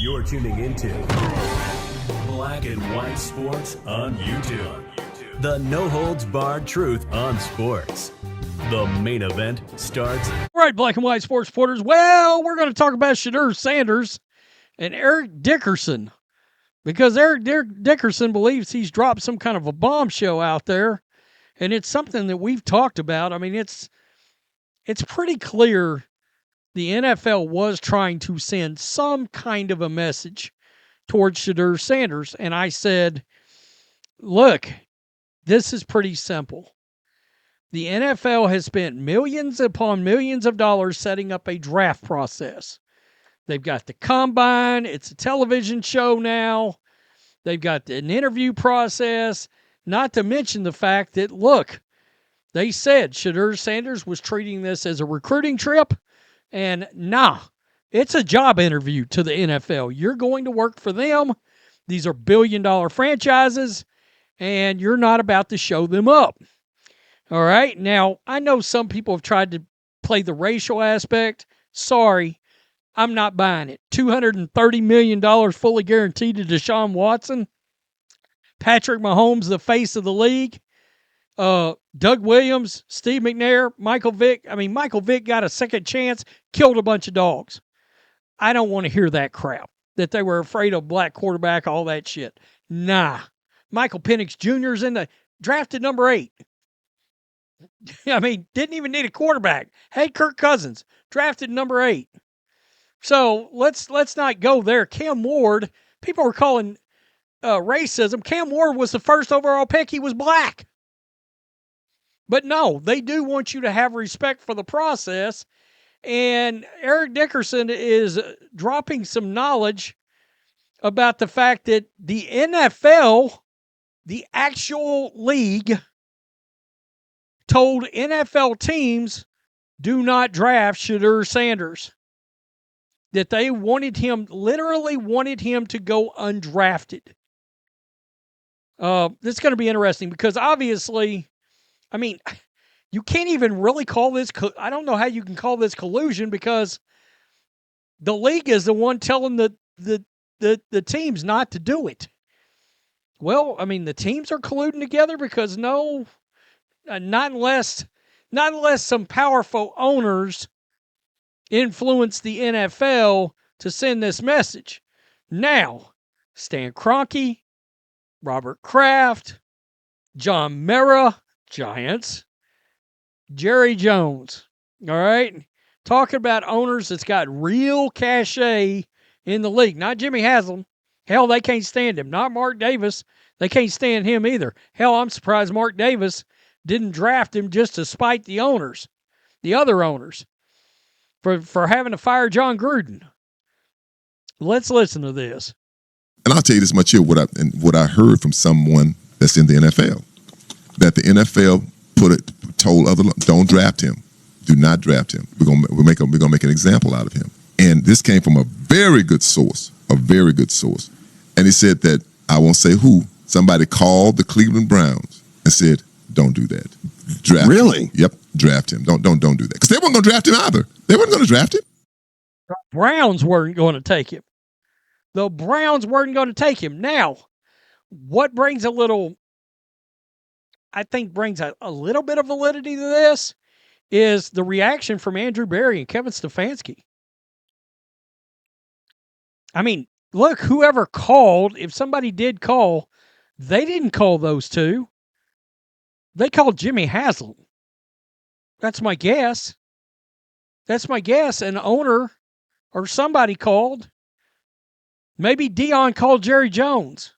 You're tuning into Black and White Sports on YouTube. The no-holds-barred truth on sports. The main event starts. All right, Black and White Sports supporters. Well, we're going to talk about SHEDEUR Sanders and Eric Dickerson, because Eric Dickerson believes he's dropped some kind of a bombshell out there, and it's something that we've talked about. I mean, it's pretty clear the NFL was trying to send some kind of a message towards SHEDEUR Sanders, and I said, look, this is pretty simple. The NFL has spent millions upon millions of dollars setting up a draft process. They've got the combine. It's a television show now. They've got an interview process, not to mention the fact that, look, they said SHEDEUR Sanders was treating this as a recruiting trip, and nah, it's a job interview to the NFL. You're going to work for them. These are billion-dollar franchises, and you're not about to show them up. All right? Now, I know some people have tried to play the racial aspect. Sorry, I'm not buying it. $230 million fully guaranteed to Deshaun Watson. Patrick Mahomes, the face of the league. Doug Williams, Steve McNair, Michael Vick. I mean, Michael Vick got a second chance, killed a bunch of dogs. I don't want to hear that crap, that they were afraid of black quarterback, all that shit. Nah. Michael Penix Jr.'s in the drafted number 8. I mean, didn't even need a quarterback. Hey, Kirk Cousins, drafted number 8. So let's not go there. Cam Ward, people were calling racism. Cam Ward was the first overall pick. He was black. But no, they do want you to have respect for the process. And Eric Dickerson is dropping some knowledge about the fact that the NFL, the actual league, told NFL teams, do not draft SHEDEUR Sanders. That they literally wanted him to go undrafted. This is going to be interesting because obviously, I mean, you can't even really call this, I don't know how you can call this collusion, because the league is the one telling the teams not to do it. Well, I mean, the teams are colluding together because not unless some powerful owners influence the NFL to send this message. Now, Stan Kroenke, Robert Kraft, John Mara, Giants, Jerry Jones, all right? Talking about owners that's got real cachet in the league. Not Jimmy Haslam. Hell, they can't stand him. Not Mark Davis. They can't stand him either. Hell, I'm surprised Mark Davis didn't draft him just to spite the owners, the other owners, for having to fire John Gruden. Let's listen to this. And I'll tell you this much here, what I heard from someone that's in the NFL, that the NFL told other, don't draft him, do not draft him. We're gonna make an example out of him. And this came from a very good source, And he said that, I won't say who, somebody called the Cleveland Browns and said, don't do that. Draft really? him. Yep, draft him. Don't do that. Because they weren't going to draft him either. They weren't going to draft him. The Browns weren't going to take him. The Browns weren't going to take him. Now, what brings a little bit of validity to this is the reaction from Andrew Berry and Kevin Stefanski. I mean, look, whoever called, if somebody did call, they didn't call those two. They called Jimmy Haslam. That's my guess. An owner or somebody called. Maybe Dion called Jerry Jones.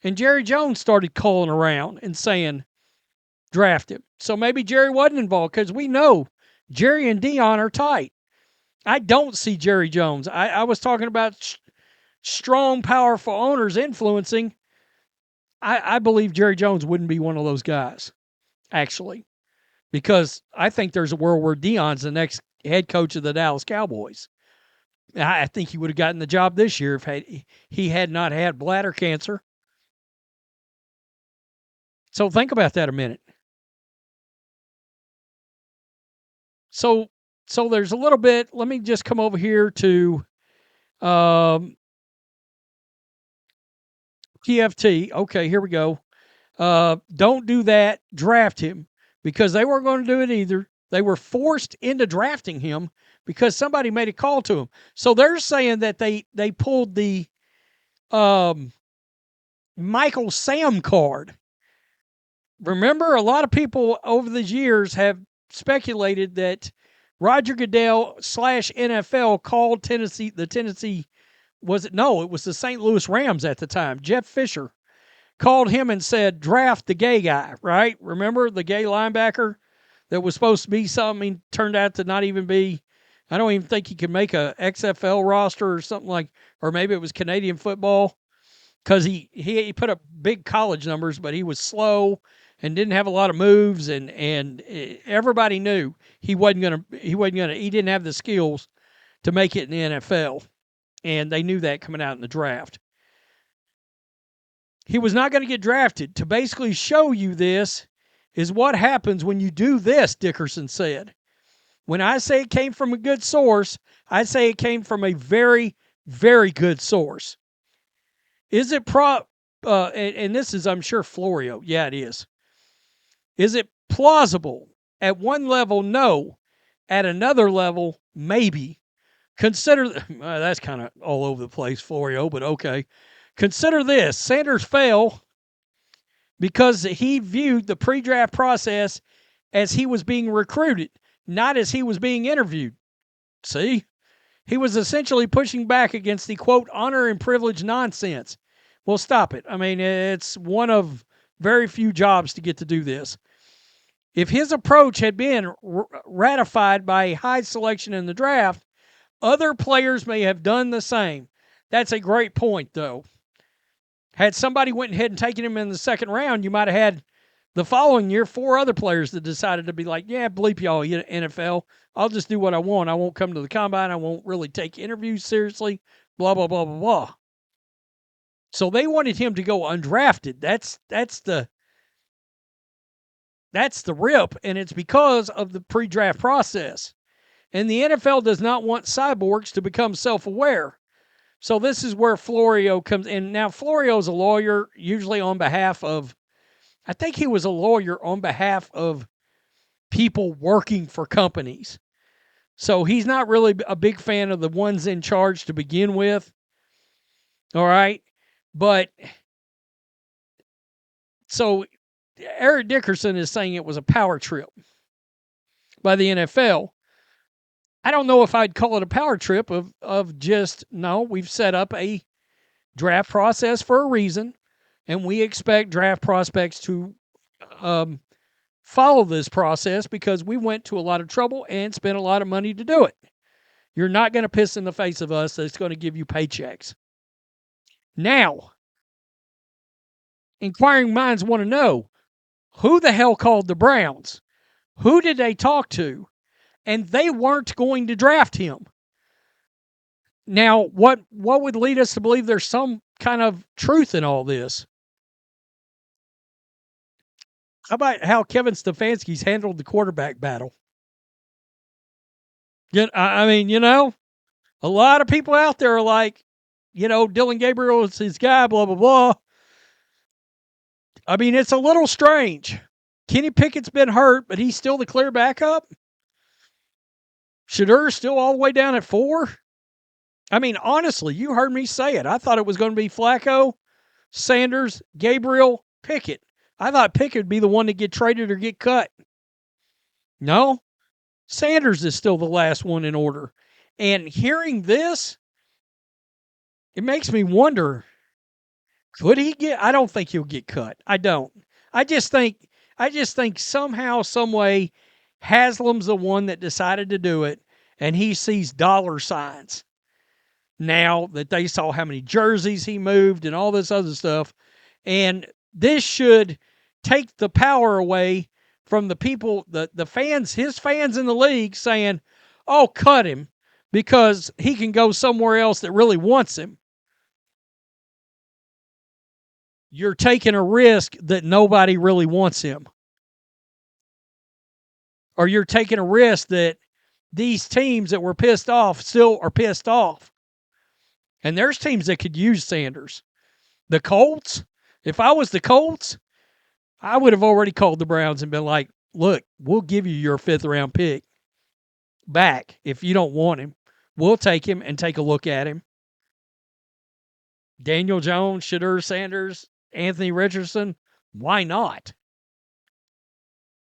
And Jerry Jones started calling around and saying, draft him. So maybe Jerry wasn't involved, because we know Jerry and Dion are tight. I don't see Jerry Jones. I was talking about strong, powerful owners influencing. I believe Jerry Jones wouldn't be one of those guys, actually, because I think there's a world where Dion's the next head coach of the Dallas Cowboys. I think he would have gotten the job this year if he had not had bladder cancer. So think about that a minute. So So there's a little bit. Let me just come over here to PFT. Okay, here we go. Don't do that. Draft him, because they weren't going to do it either. They were forced into drafting him because somebody made a call to him. So they're saying that they pulled the Michael Sam card. Remember, a lot of people over the years have speculated that Roger Goodell / NFL called Tennessee, it was the St. Louis Rams at the time. Jeff Fisher called him and said, draft the gay guy, right? Remember the gay linebacker that was supposed to be something, turned out to not even be. I don't even think he could make a XFL roster or something like, or maybe it was Canadian football, because he put up big college numbers, but he was slow and didn't have a lot of moves, and everybody knew he didn't have the skills to make it in the NFL, and they knew that coming out in the draft. He was not going to get drafted. To basically show you this is what happens when you do this, Dickerson said. When I say it came from a good source, I say it came from a very, very good source. Is it and this is, I'm sure, Florio. Yeah, it is. Is it plausible? At one level, no. At another level, maybe. Consider, that's kind of all over the place, Florio, but okay. Consider this. Sanders fell because he viewed the pre-draft process as he was being recruited, not as he was being interviewed. See? He was essentially pushing back against the, quote, honor and privilege nonsense. Well, stop it. I mean, it's one of very few jobs to get to do this. If his approach had been ratified by a high selection in the draft, other players may have done the same. That's a great point, though. Had somebody went ahead and taken him in the second round, you might have had the following year 4 other players that decided to be like, yeah, bleep y'all, NFL. I'll just do what I want. I won't come to the combine. I won't really take interviews seriously, blah, blah, blah, blah, blah. So they wanted him to go undrafted. That's the rip, and it's because of the pre-draft process. And the NFL does not want cyborgs to become self-aware. So this is where Florio comes in. Now, Florio's a lawyer, usually on behalf of, I think he was a lawyer on behalf of people working for companies. So he's not really a big fan of the ones in charge to begin with. All right. But so Eric Dickerson is saying it was a power trip by the NFL. I don't know if I'd call it a power trip of just, no, we've set up a draft process for a reason, and we expect draft prospects to follow this process because we went to a lot of trouble and spent a lot of money to do it. You're not going to piss in the face of us that's going to give you paychecks. Now, inquiring minds want to know, who the hell called the Browns? Who did they talk to? And they weren't going to draft him. Now, what would lead us to believe there's some kind of truth in all this? How about how Kevin Stefanski's handled the quarterback battle? I mean, a lot of people out there are like, Dylan Gabriel is his guy, blah, blah, blah. I mean, it's a little strange. Kenny Pickett's been hurt, but he's still the clear backup. SHEDEUR's still all the way down at 4. I mean, honestly, you heard me say it. I thought it was going to be Flacco, Sanders, Gabriel, Pickett. I thought Pickett would be the one to get traded or get cut. No, Sanders is still the last one in order. And hearing this, it makes me wonder, could he get? I don't think he'll get cut. I don't. I just think somehow, some way, Haslam's the one that decided to do it, and he sees dollar signs. Now that they saw how many jerseys he moved and all this other stuff, and this should take the power away from the people, the fans, his fans in the league saying, oh, cut him because he can go somewhere else that really wants him. You're taking a risk that nobody really wants him. Or you're taking a risk that these teams that were pissed off still are pissed off. And there's teams that could use Sanders. The Colts, if I was the Colts, I would have already called the Browns and been like, look, we'll give you your 5th-round pick back if you don't want him. We'll take him and take a look at him. Daniel Jones, SHEDEUR Sanders, Anthony Richardson, why not?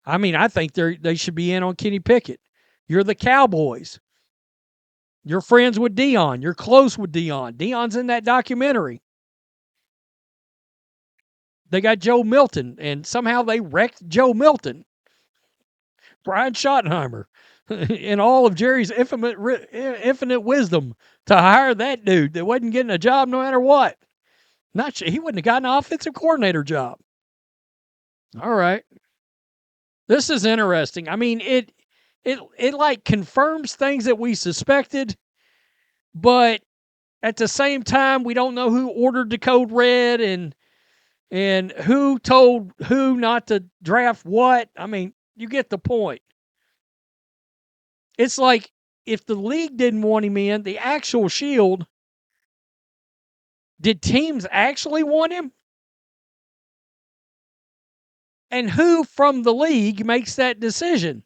I mean, I think they should be in on Kenny Pickett. You're the Cowboys. You're friends with Dion. You're close with Dion. Dion's in that documentary. They got Joe Milton, and somehow they wrecked Joe Milton. Brian Schottenheimer, in all of Jerry's infinite wisdom, to hire that dude that wasn't getting a job no matter what. He wouldn't have gotten an offensive coordinator job. All right. This is interesting. I mean, it like confirms things that we suspected, but at the same time, we don't know who ordered the code red and who told who not to draft what. I mean, you get the point. It's like if the league didn't want him in, the actual Shield, did teams actually want him? And who from the league makes that decision?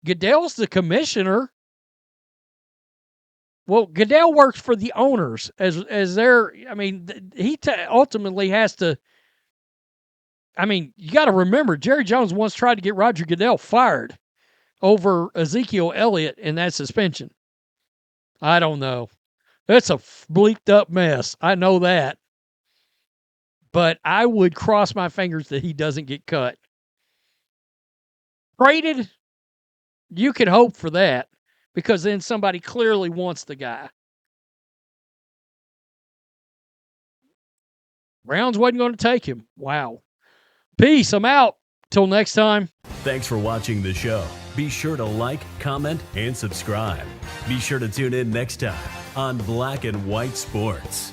Goodell's the commissioner. Well, Goodell works for the owners as their. I mean, he ultimately has to. I mean, you got to remember, Jerry Jones once tried to get Roger Goodell fired over Ezekiel Elliott and that suspension. I don't know. It's a bleeped up mess. I know that. But I would cross my fingers that he doesn't get cut. Traded, you could hope for that because then somebody clearly wants the guy. Browns wasn't going to take him. Wow. Peace. I'm out. Till next time. Thanks for watching the show. Be sure to like, comment, and subscribe. Be sure to tune in next time on Black and White Sports.